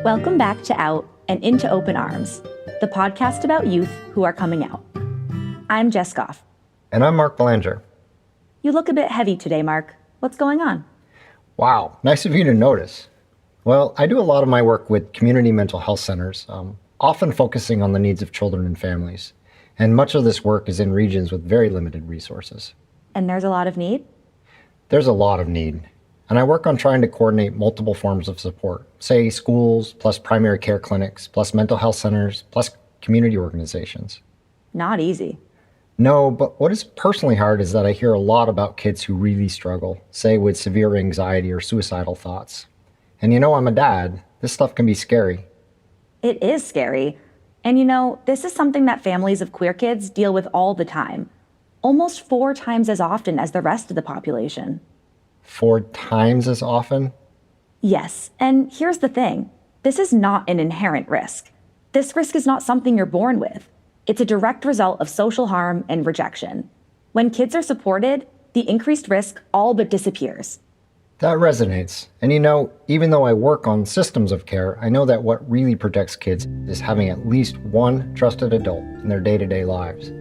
Welcome back to Out and Into Open Arms, the podcast about youth who are coming out. I'm Jess Goff. And I'm Mark Belanger. You look a bit heavy today, Mark. What's going on? Wow, nice of you to notice. Well, I do a lot of my work with community mental health centers, often focusing on the needs of children and families. And much of this work is in regions with very limited resources. And there's a lot of need? There's a lot of need. And I work on trying to coordinate multiple forms of support, say schools, plus primary care clinics, plus mental health centers, plus community organizations. Not easy. No, but what is personally hard is that I hear a lot about kids who really struggle, say with severe anxiety or suicidal thoughts. And I'm a dad. This stuff can be scary. It is scary. And this is something that families of queer kids deal with all the time, almost 4 times as often as the rest of the population. 4 times as often? Yes, and here's the thing. This is not an inherent risk. This risk is not something you're born with. It's a direct result of social harm and rejection. When kids are supported, the increased risk all but disappears. That resonates. And even though I work on systems of care, I know that what really protects kids is having at least one trusted adult in their day-to-day lives.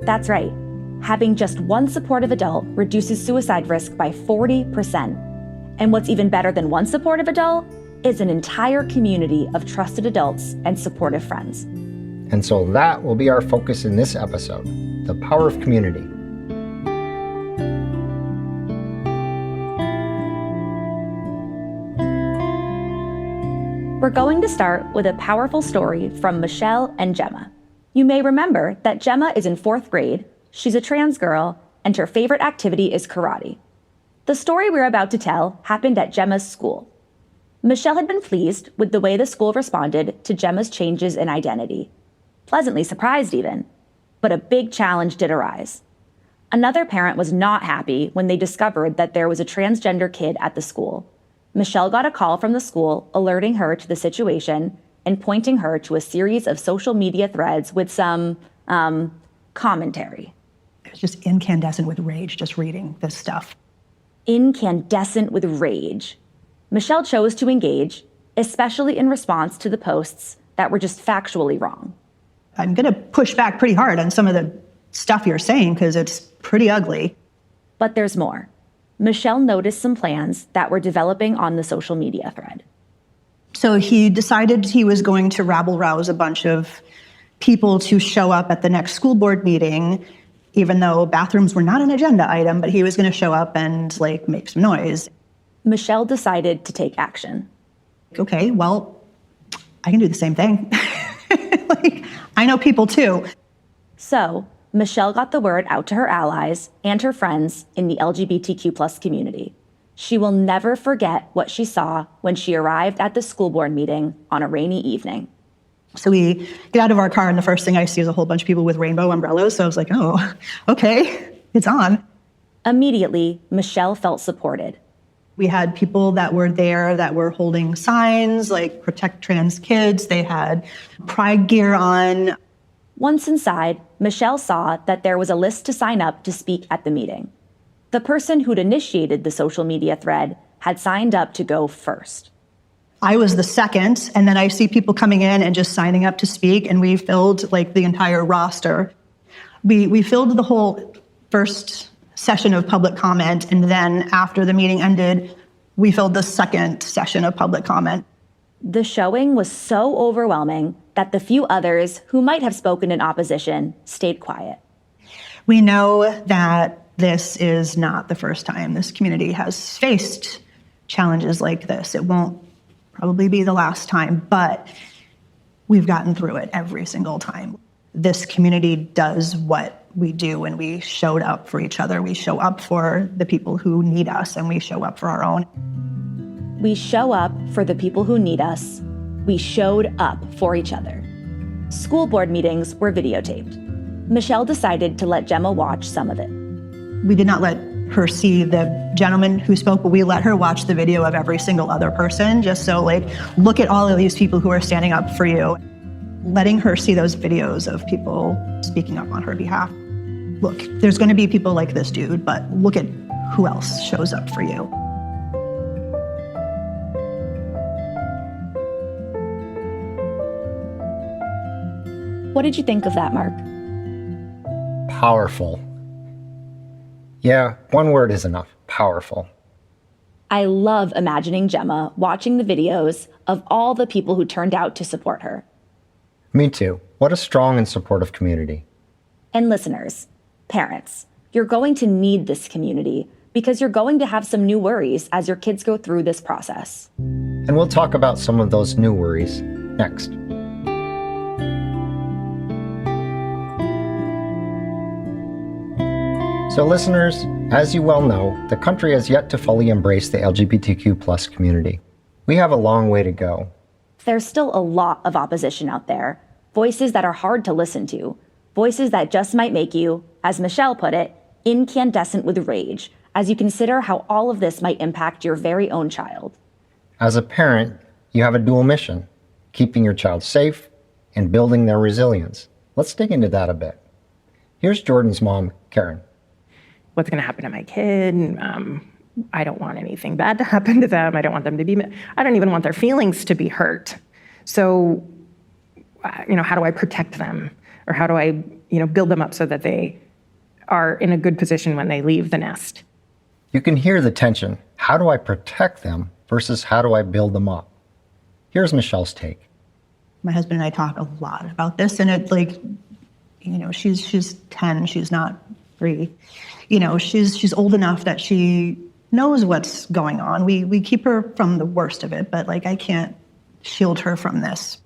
That's right. Having just one supportive adult reduces suicide risk by 40%. And what's even better than one supportive adult is an entire community of trusted adults and supportive friends. And so that will be our focus in this episode, the power of community. We're going to start with a powerful story from Michelle and Gemma. You may remember that Gemma is in 4th grade, she's a trans girl, and her favorite activity is karate. The story we're about to tell happened at Gemma's school. Michelle had been pleased with the way the school responded to Gemma's changes in identity. Pleasantly surprised even. But a big challenge did arise. Another parent was not happy when they discovered that there was a transgender kid at the school. Michelle got a call from the school alerting her to the situation and pointing her to a series of social media threads with some, commentary. It was just incandescent with rage just reading this stuff. Incandescent with rage. Michelle chose to engage, especially in response to the posts that were just factually wrong. I'm going to push back pretty hard on some of the stuff you're saying because it's pretty ugly. But there's more. Michelle noticed some plans that were developing on the social media thread. So he decided he was going to rabble-rouse a bunch of people to show up at the next school board meeting, even though bathrooms were not an agenda item, but he was going to show up and make some noise. Michelle decided to take action. Okay, well, I can do the same thing. I know people too. So Michelle got the word out to her allies and her friends in the LGBTQ+ community. She will never forget what she saw when she arrived at the school board meeting on a rainy evening. So we get out of our car and the first thing I see is a whole bunch of people with rainbow umbrellas. So I was like, oh, okay, it's on. Immediately, Michelle felt supported. We had people that were there that were holding signs like protect trans kids. They had pride gear on. Once inside, Michelle saw that there was a list to sign up to speak at the meeting. The person who'd initiated the social media thread had signed up to go first. I was the second, and then I see people coming in and just signing up to speak, and we filled the entire roster. We filled the whole first session of public comment, and then after the meeting ended, we filled the second session of public comment. The showing was so overwhelming that the few others who might have spoken in opposition stayed quiet. We know that this is not the first time this community has faced challenges like this. It won't probably be the last time, but we've gotten through it every single time. This community does what we do when we showed up for each other. We show up for the people who need us, and we show up for our own. We show up for the people who need us. We showed up for each other. School board meetings were videotaped. Michelle decided to let Gemma watch some of it. We did not let her see the gentleman who spoke, but we let her watch the video of every single other person, just so look at all of these people who are standing up for you. Letting her see those videos of people speaking up on her behalf. Look, there's going to be people like this dude, but look at who else shows up for you. What did you think of that, Mark? Powerful. Yeah, one word is enough. Powerful. I love imagining Gemma watching the videos of all the people who turned out to support her. Me too. What a strong and supportive community. And listeners, parents, you're going to need this community because you're going to have some new worries as your kids go through this process. And we'll talk about some of those new worries next. So listeners, as you well know, the country has yet to fully embrace the LGBTQ plus community. We have a long way to go. There's still a lot of opposition out there, voices that are hard to listen to, voices that just might make you, as Michelle put it, incandescent with rage, as you consider how all of this might impact your very own child. As a parent, you have a dual mission, keeping your child safe and building their resilience. Let's dig into that a bit. Here's Jordan's mom, Karen. What's going to happen to my kid? I don't want anything bad to happen to them. I don't want them to be, I don't even want their feelings to be hurt. So, how do I protect them? Or how do I, build them up so that they are in a good position when they leave the nest? You can hear the tension. How do I protect them versus how do I build them up? Here's Michelle's take. My husband and I talk a lot about this, and it's like, she's 10, she's not 3. She's old enough that she knows what's going on. We keep her from the worst of it, but I can't shield her from this.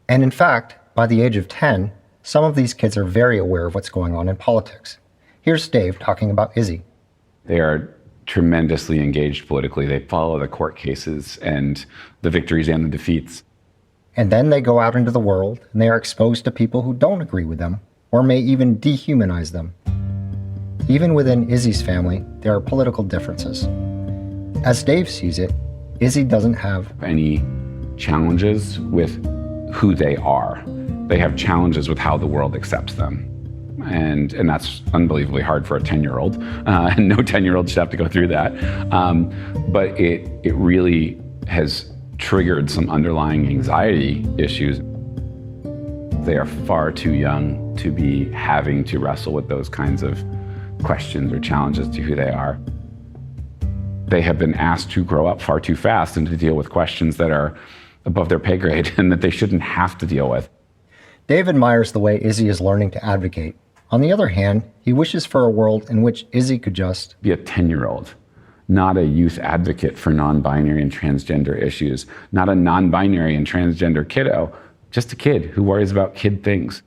And in fact, by the age of 10, some of these kids are very aware of what's going on in politics. Here's Dave talking about Izzy. They are tremendously engaged politically. They follow the court cases and the victories and the defeats. And then they go out into the world and they are exposed to people who don't agree with them or may even dehumanize them. Even within Izzy's family, there are political differences. As Dave sees it, Izzy doesn't have any challenges with who they are. They have challenges with how the world accepts them. And that's unbelievably hard for a 10-year-old. And no 10-year-old should have to go through that. But it really has triggered some underlying anxiety issues. They are far too young to be having to wrestle with those kinds of questions or challenges to who they are. They have been asked to grow up far too fast and to deal with questions that are above their pay grade and that they shouldn't have to deal with. Dave admires the way Izzy is learning to advocate. On the other hand, he wishes for a world in which Izzy could just be a 10-year-old, not a youth advocate for non-binary and transgender issues, not a non-binary and transgender kiddo, just a kid who worries about kid things.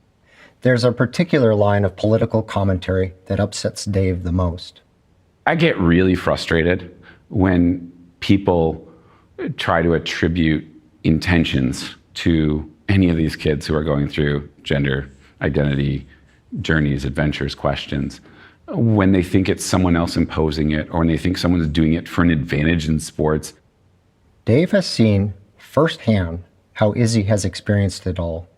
There's a particular line of political commentary that upsets Dave the most. I get really frustrated when people try to attribute intentions to any of these kids who are going through gender identity journeys, adventures, questions, when they think it's someone else imposing it or when they think someone's doing it for an advantage in sports. Dave has seen firsthand how Izzy has experienced it all.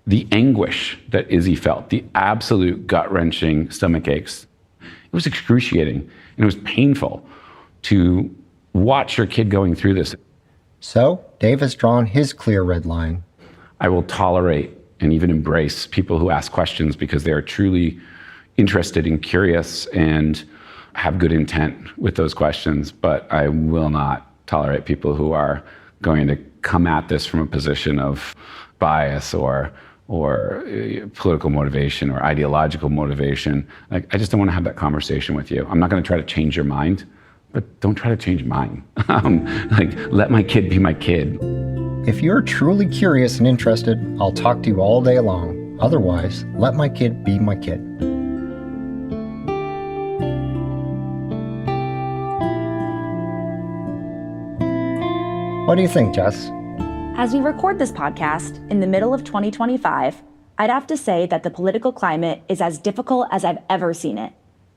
The anguish that Izzy felt, the absolute gut-wrenching stomach aches, it was excruciating and it was painful to watch your kid going through this. So Dave has drawn his clear red line. I will tolerate and even embrace people who ask questions because they are truly interested and curious and have good intent with those questions, but I will not tolerate people who are going to come at this from a position of bias or political motivation or ideological motivation. I just don't want to have that conversation with you. I'm not going to try to change your mind, but don't try to change mine. Let my kid be my kid. If you're truly curious and interested, I'll talk to you all day long. Otherwise, let my kid be my kid. What do you think, Jess? As we record this podcast in the middle of 2025, I'd have to say that the political climate is as difficult as I've ever seen it.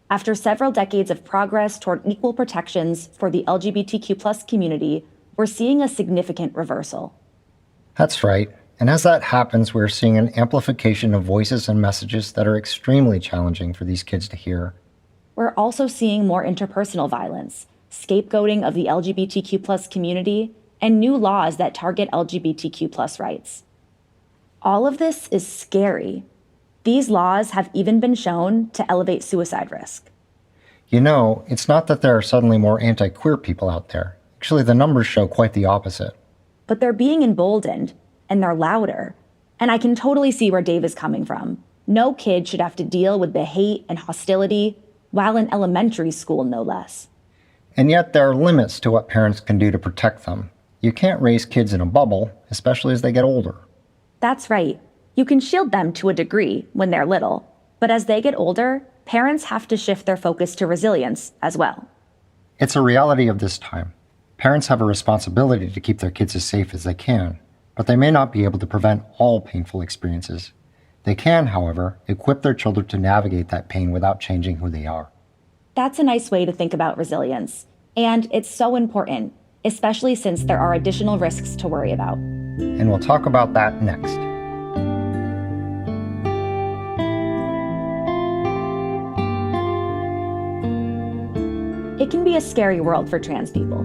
After several decades of progress toward equal protections for the LGBTQ+ community, we're seeing a significant reversal. That's right. And as that happens, we're seeing an amplification of voices and messages that are extremely challenging for these kids to hear. We're also seeing more interpersonal violence, scapegoating of the LGBTQ+ community, and new laws that target LGBTQ+ rights. All of this is scary. These laws have even been shown to elevate suicide risk. You know, it's not that there are suddenly more anti-queer people out there. Actually, the numbers show quite the opposite. But they're being emboldened, and they're louder. And I can totally see where Dave is coming from. No kid should have to deal with the hate and hostility while in elementary school, no less. And yet there are limits to what parents can do to protect them. You can't raise kids in a bubble, especially as they get older. That's right. You can shield them to a degree when they're little. But as they get older, parents have to shift their focus to resilience as well. It's a reality of this time. Parents have a responsibility to keep their kids as safe as they can, but they may not be able to prevent all painful experiences. They can, however, equip their children to navigate that pain without changing who they are. That's a nice way to think about resilience. And it's so important, especially since there are additional risks to worry about. And we'll talk about that next. It can be a scary world for trans people.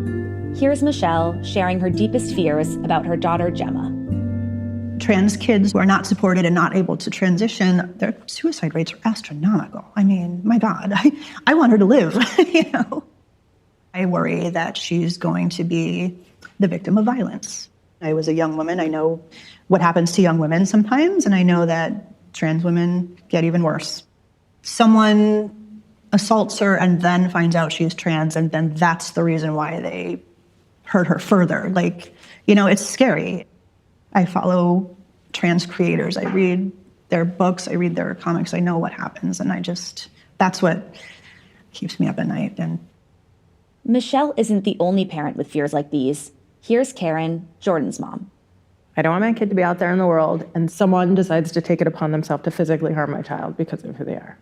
Here's Michelle sharing her deepest fears about her daughter, Gemma. Trans kids who are not supported and not able to transition, their suicide rates are astronomical. I mean, my God, I want her to live, you know. I worry that she's going to be the victim of violence. I was a young woman. I know what happens to young women sometimes, and I know that trans women get even worse. Someone assaults her and then finds out she's trans, and then that's the reason why they hurt her further. Like, you know, it's scary. I follow trans creators. I read their books. I read their comics. I know what happens, and that's what keeps me up at night. And Michelle isn't the only parent with fears like these. Here's Karen, Jordan's mom. I don't want my kid to be out there in the world and someone decides to take it upon themselves to physically harm my child because of who they are.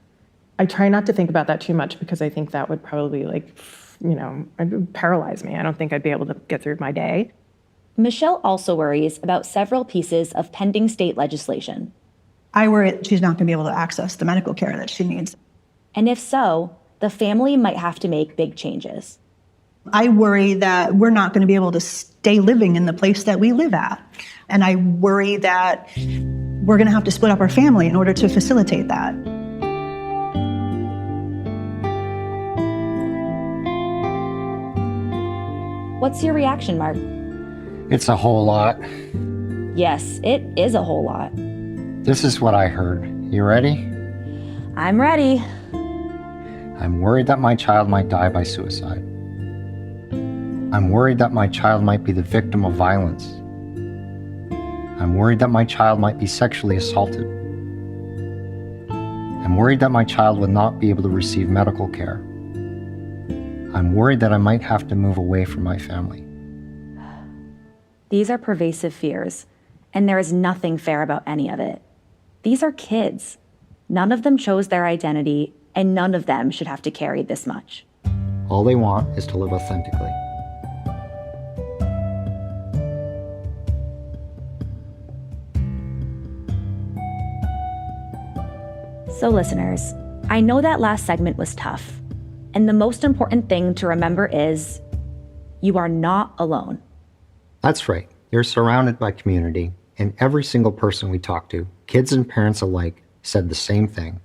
I try not to think about that too much because I think that would probably, it'd paralyze me. I don't think I'd be able to get through my day. Michelle also worries about several pieces of pending state legislation. I worry she's not going to be able to access the medical care that she needs. And if so, the family might have to make big changes. I worry that we're not going to be able to stay living in the place that we live at. And I worry that we're going to have to split up our family in order to facilitate that. What's your reaction, Mark? It's a whole lot. Yes, it is a whole lot. This is what I heard. You ready? I'm ready. I'm worried that my child might die by suicide. I'm worried that my child might be the victim of violence. I'm worried that my child might be sexually assaulted. I'm worried that my child will not be able to receive medical care. I'm worried that I might have to move away from my family. These are pervasive fears, and there is nothing fair about any of it. These are kids. None of them chose their identity, and none of them should have to carry this much. All they want is to live authentically. So listeners, I know that last segment was tough, and the most important thing to remember is you are not alone. That's right. You're surrounded by community, and every single person we talked to, kids and parents alike, said the same thing.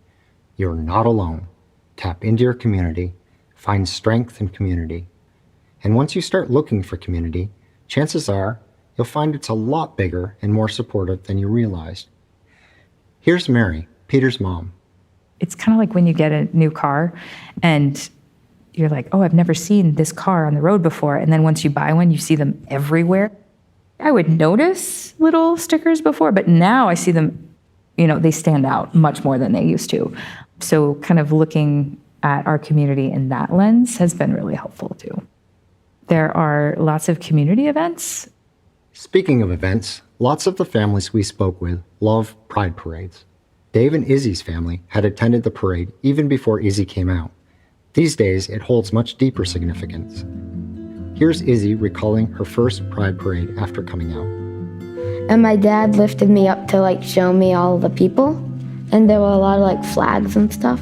You're not alone. Tap into your community, find strength in community. And once you start looking for community, chances are you'll find it's a lot bigger and more supportive than you realized. Here's Mary, Peter's mom. It's kind of like when you get a new car and you're like, oh, I've never seen this car on the road before. And then once you buy one, you see them everywhere. I would notice little stickers before, but now I see them, they stand out much more than they used to. So kind of looking at our community in that lens has been really helpful too. There are lots of community events. Speaking of events, lots of the families we spoke with love pride parades. Dave and Izzy's family had attended the parade even before Izzy came out. These days, it holds much deeper significance. Here's Izzy recalling her first pride parade after coming out. And my dad lifted me up to show me all the people. And there were a lot of flags and stuff.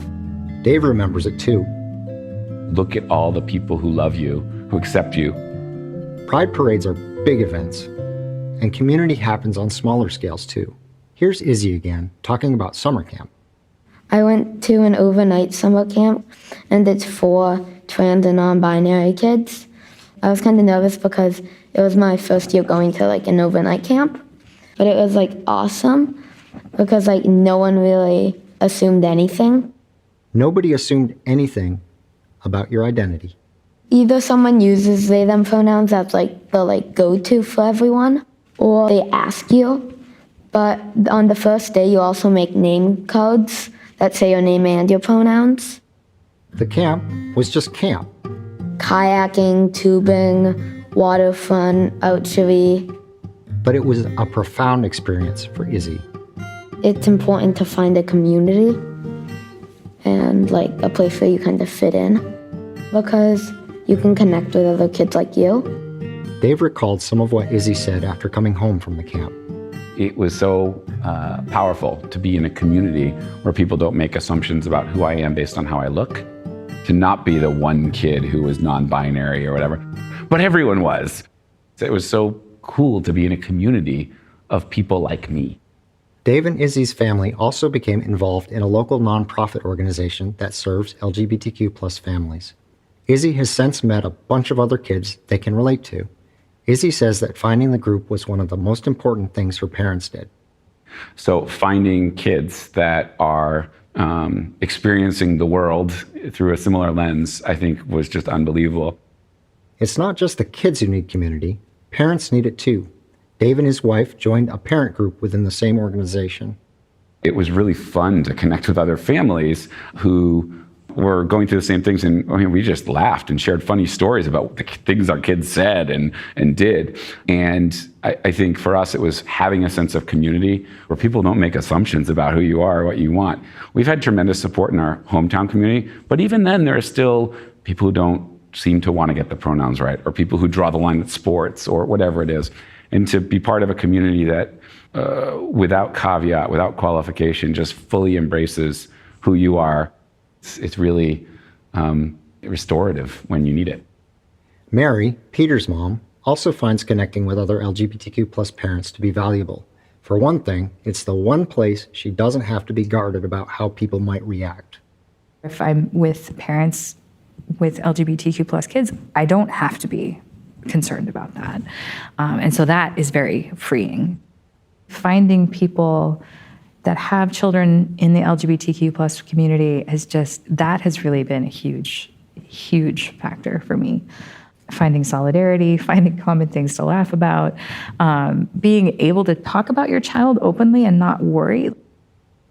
Dave remembers it too. Look at all the people who love you, who accept you. Pride parades are big events, and community happens on smaller scales too. Here's Izzy again, talking about summer camp. I went to an overnight summer camp, and it's for trans and non-binary kids. I was kind of nervous because it was my first year going to like an overnight camp, but it was like awesome because like no one really assumed anything. Nobody assumed anything about your identity. Either someone uses they, them pronouns that's like the like go-to for everyone, or they ask you. But on the first day, you also make name cards that say your name and your pronouns. The camp was just camp. Kayaking, tubing, waterfront, archery. But it was a profound experience for Izzy. It's important to find a community and like a place where you kind of fit in because you can connect with other kids like you. Dave recalled some of what Izzy said after coming home from the camp. It was so powerful to be in a community where people don't make assumptions about who I am based on how I look, to not be the one kid who was non-binary or whatever, but everyone was. It was so cool to be in a community of people like me. Dave and Izzy's family also became involved in a local nonprofit organization that serves LGBTQ plus families. Izzy has since met a bunch of other kids they can relate to. Izzy says that finding the group was one of the most important things her parents did. So finding kids that are experiencing the world through a similar lens, I think was just unbelievable. It's not just the kids who need community. Parents need it too. Dave and his wife joined a parent group within the same organization. It was really fun to connect with other families who were going through the same things, and we just laughed and shared funny stories about the things our kids said and did. And I think for us, it was having a sense of community where people don't make assumptions about who you are or what you want. We've had tremendous support in our hometown community, but even then, there are still people who don't seem to want to get the pronouns right, or people who draw the line at sports or whatever it is. And to be part of a community that, without caveat, without qualification, just fully embraces who you are, it's really restorative when you need it. Mary, Peter's mom, also finds connecting with other LGBTQ plus parents to be valuable. For one thing, it's the one place she doesn't have to be guarded about how people might react. If I'm with parents with LGBTQ plus kids, I don't have to be concerned about that. And so that is very freeing. Finding people that have children in the LGBTQ plus community has really been a huge, huge factor for me. Finding solidarity, finding common things to laugh about, being able to talk about your child openly and not worry.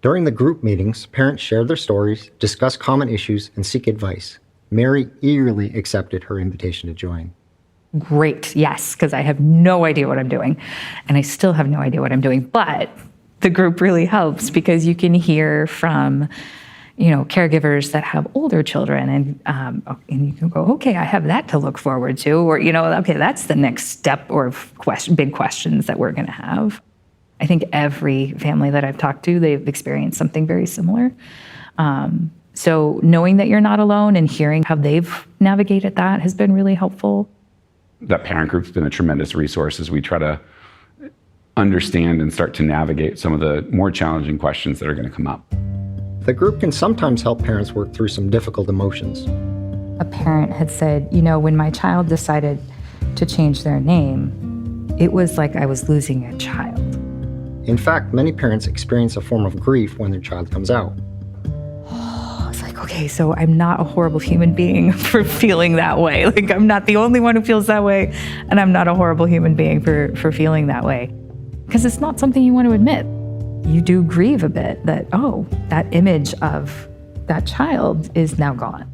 During the group meetings, parents share their stories, discuss common issues, and seek advice. Mary eagerly accepted her invitation to join. Great, yes, because I have no idea what I'm doing, and I still have no idea what I'm doing, but the group really helps because you can hear from, caregivers that have older children, and you can go, okay, I have that to look forward to, or okay, that's the next step or big questions that we're going to have. I think every family that I've talked to, they've experienced something very similar. So knowing that you're not alone and hearing how they've navigated that has been really helpful. That parent group's been a tremendous resource as we try to understand and start to navigate some of the more challenging questions that are going to come up. The group can sometimes help parents work through some difficult emotions. A parent had said, when my child decided to change their name, it was like I was losing a child. In fact, many parents experience a form of grief when their child comes out. Okay, so I'm not a horrible human being for feeling that way. I'm not the only one who feels that way, and I'm not a horrible human being for feeling that way. Because it's not something you want to admit. You do grieve a bit that, that image of that child is now gone.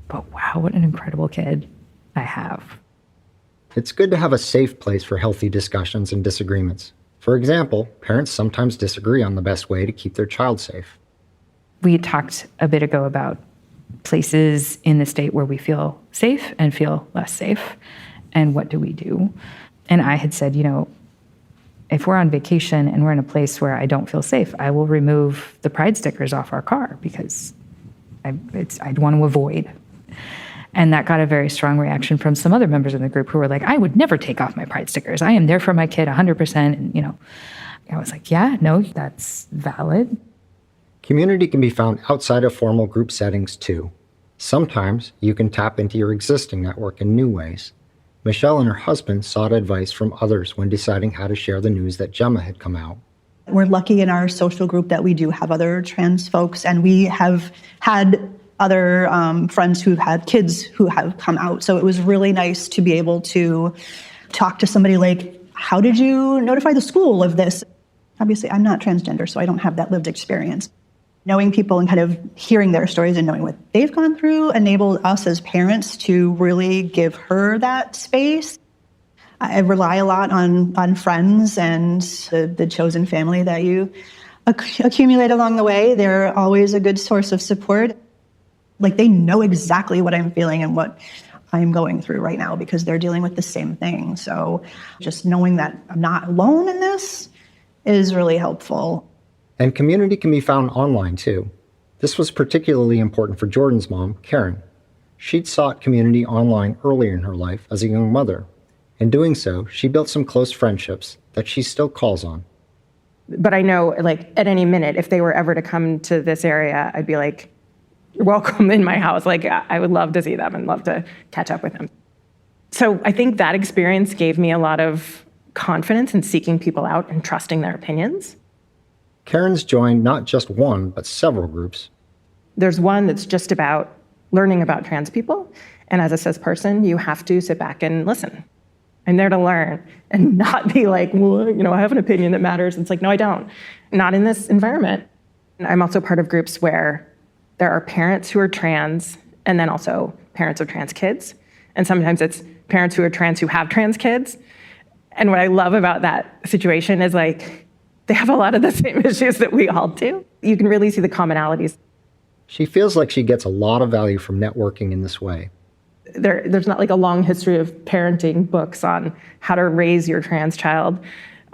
But wow, what an incredible kid I have. It's good to have a safe place for healthy discussions and disagreements. For example, parents sometimes disagree on the best way to keep their child safe. We talked a bit ago about places in the state where we feel safe and feel less safe, and what do we do? And I had said, if we're on vacation and we're in a place where I don't feel safe, I will remove the pride stickers off our car because I'd want to avoid. And that got a very strong reaction from some other members in the group who were like, I would never take off my pride stickers. I am there for my kid 100%. And, I was like, yeah, no, that's valid. Community can be found outside of formal group settings too. Sometimes you can tap into your existing network in new ways. Michelle and her husband sought advice from others when deciding how to share the news that Gemma had come out. We're lucky in our social group that we do have other trans folks, and we have had other friends who've had kids who have come out. So it was really nice to be able to talk to somebody like, how did you notify the school of this? Obviously, I'm not transgender, so I don't have that lived experience. Knowing people and kind of hearing their stories and knowing what they've gone through enabled us as parents to really give her that space. I rely a lot on friends and the chosen family that you accumulate along the way. They're always a good source of support. Like, they know exactly what I'm feeling and what I'm going through right now because they're dealing with the same thing. So just knowing that I'm not alone in this is really helpful. And community can be found online too. This was particularly important for Jordan's mom, Karen. She'd sought community online earlier in her life as a young mother. In doing so, she built some close friendships that she still calls on. But I know, like, at any minute, if they were ever to come to this area, I'd be like, you're welcome in my house. Like, I would love to see them and love to catch up with them. So I think that experience gave me a lot of confidence in seeking people out and trusting their opinions. Karen's joined not just one, but several groups. There's one that's just about learning about trans people. And as a cis person, you have to sit back and listen. I'm there to learn and not be like, well, I have an opinion that matters. It's like, no, I don't. Not in this environment. I'm also part of groups where there are parents who are trans and then also parents of trans kids. And sometimes it's parents who are trans who have trans kids. And what I love about that situation is, like, they have a lot of the same issues that we all do. You can really see the commonalities. She feels like she gets a lot of value from networking in this way. There's not like a long history of parenting books on how to raise your trans child.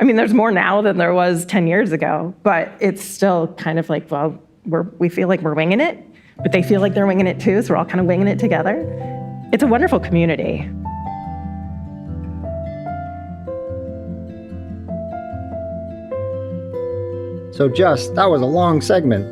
I mean, there's more now than there was 10 years ago, but it's still kind of like, well, we feel like we're winging it, but they feel like they're winging it too, so we're all kind of winging it together. It's a wonderful community. So Jess, that was a long segment.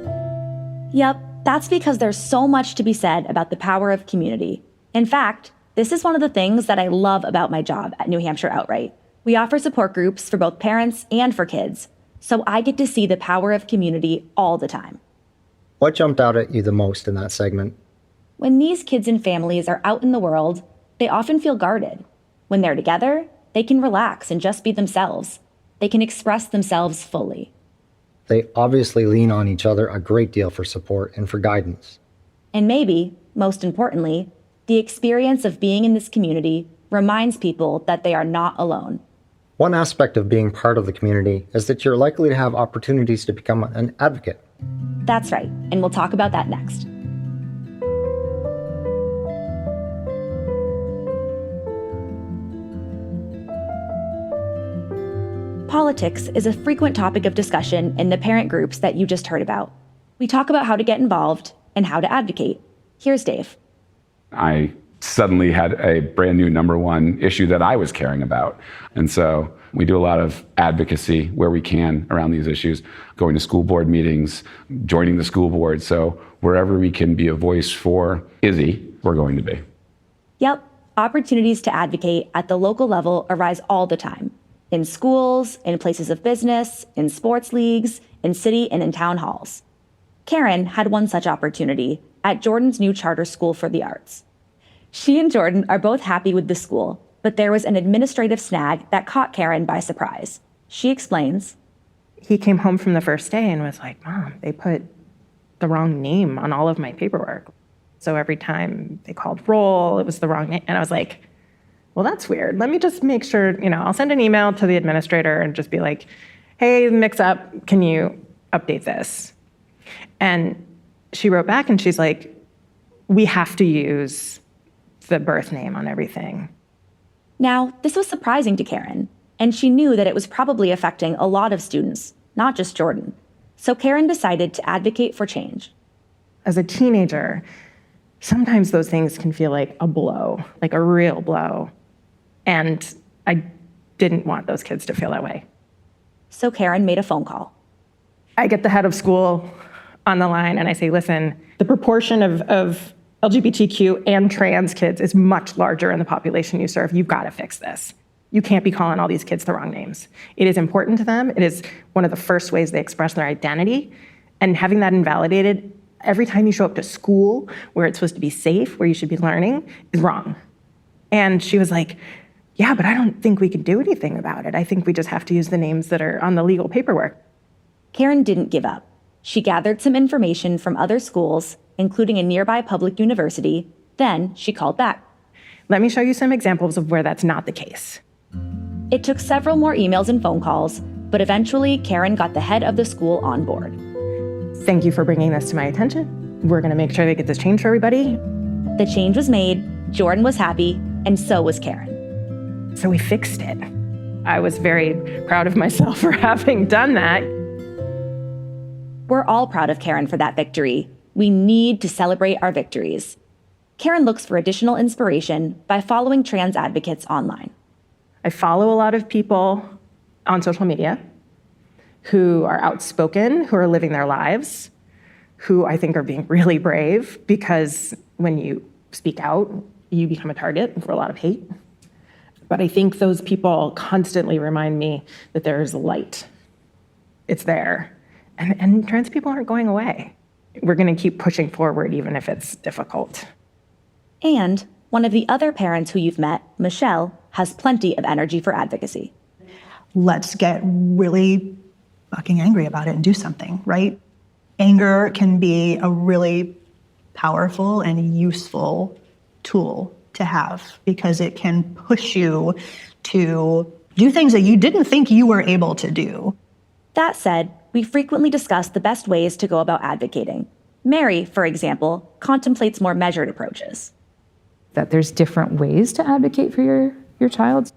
Yep, that's because there's so much to be said about the power of community. In fact, this is one of the things that I love about my job at New Hampshire Outright. We offer support groups for both parents and for kids, so I get to see the power of community all the time. What jumped out at you the most in that segment? When these kids and families are out in the world, they often feel guarded. When they're together, they can relax and just be themselves. They can express themselves fully. They obviously lean on each other a great deal for support and for guidance. And maybe, most importantly, the experience of being in this community reminds people that they are not alone. One aspect of being part of the community is that you're likely to have opportunities to become an advocate. That's right, and we'll talk about that next. Politics is a frequent topic of discussion in the parent groups that you just heard about. We talk about how to get involved and how to advocate. Here's Dave. I suddenly had a brand new number one issue that I was caring about. And so we do a lot of advocacy where we can around these issues, going to school board meetings, joining the school board. So wherever we can be a voice for Izzy, we're going to be. Yep, opportunities to advocate at the local level arise all the time. In schools, in places of business, in sports leagues, in city and in town halls. Karen had one such opportunity at Jordan's new charter school for the arts. She and Jordan are both happy with the school, but there was an administrative snag that caught Karen by surprise. She explains. He came home from the first day and was like, Mom, they put the wrong name on all of my paperwork. So every time they called roll, it was the wrong name. And I was like, well, that's weird. Let me just make sure, I'll send an email to the administrator and just be like, hey, mix up, can you update this? And she wrote back and she's like, we have to use the birth name on everything. Now, this was surprising to Karen, and she knew that it was probably affecting a lot of students, not just Jordan. So Karen decided to advocate for change. As a teenager, sometimes those things can feel like a blow, like a real blow. And I didn't want those kids to feel that way. so Karen made a phone call. I get the head of school on the line and I say, listen, the proportion of LGBTQ and trans kids is much larger in the population you serve. You've got to fix this. You can't be calling all these kids the wrong names. It is important to them. It is one of the first ways they express their identity. And having that invalidated every time you show up to school where it's supposed to be safe, where you should be learning, is wrong. And she was like, yeah, but I don't think we can do anything about it. I think we just have to use the names that are on the legal paperwork. Karen didn't give up. She gathered some information from other schools, including a nearby public university. Then she called back. Let me show you some examples of where that's not the case. It took several more emails and phone calls, but eventually Karen got the head of the school on board. Thank you for bringing this to my attention. We're going to make sure they get this change for everybody. The change was made, Jordan was happy, and so was Karen. So we fixed it. I was very proud of myself for having done that. We're all proud of Karen for that victory. We need to celebrate our victories. Karen looks for additional inspiration by following trans advocates online. I follow a lot of people on social media who are outspoken, who are living their lives, who I think are being really brave, because when you speak out, you become a target for a lot of hate. But I think those people constantly remind me that there is light. It's there. And trans people aren't going away. We're going to keep pushing forward, even if it's difficult. And one of the other parents who you've met, Michelle, has plenty of energy for advocacy. Let's get really fucking angry about it and do something, right? Anger can be a really powerful and useful tool to have because it can push you to do things that you didn't think you were able to do. That said, we frequently discuss the best ways to go about advocating. Mary, for example, contemplates more measured approaches. That there's different ways to advocate for your child.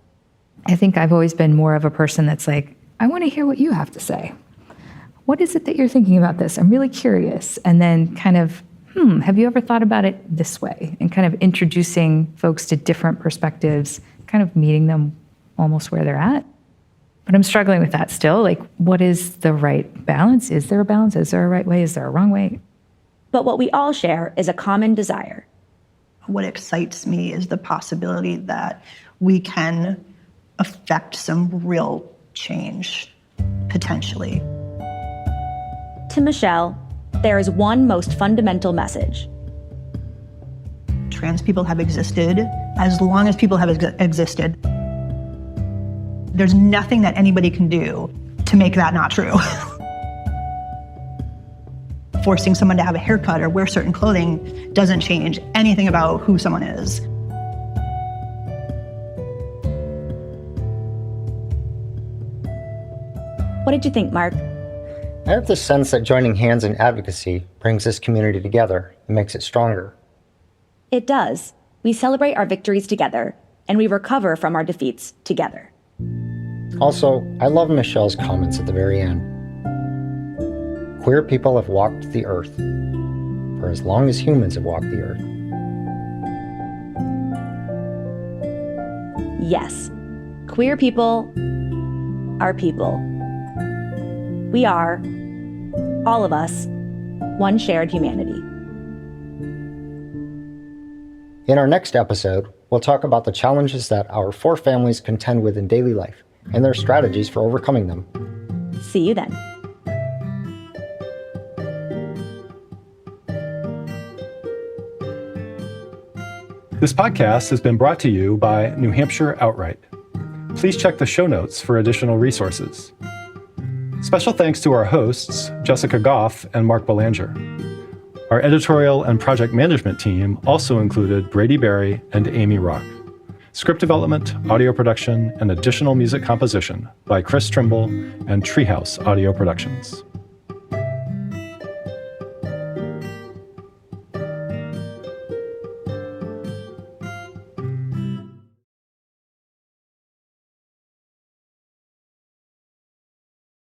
I think I've always been more of a person that's like, I want to hear what you have to say. What is it that you're thinking about this? I'm really curious. And then kind of, have you ever thought about it this way? And kind of introducing folks to different perspectives, kind of meeting them almost where they're at. But I'm struggling with that still. Like, what is the right balance? Is there a balance? Is there a right way? Is there a wrong way? But what we all share is a common desire. What excites me is the possibility that we can affect some real change, potentially. To Michelle, there is one most fundamental message. Trans people have existed as long as people have existed. There's nothing that anybody can do to make that not true. Forcing someone to have a haircut or wear certain clothing doesn't change anything about who someone is. What did you think, Mark? I have the sense that joining hands in advocacy brings this community together and makes it stronger. It does. We celebrate our victories together, and we recover from our defeats together. Also, I love Michelle's comments at the very end. Queer people have walked the earth for as long as humans have walked the earth. Yes, queer people are people. We are, all of us, one shared humanity. In our next episode, we'll talk about the challenges that our four families contend with in daily life and their strategies for overcoming them. See you then. This podcast has been brought to you by New Hampshire Outright. Please check the show notes for additional resources. Special thanks to our hosts, Jessica Goff and Mark Belanger. Our editorial and project management team also included Brady Berry and Amy Rock. Script development, audio production, and additional music composition by Chris Trimble and Treehouse Audio Productions.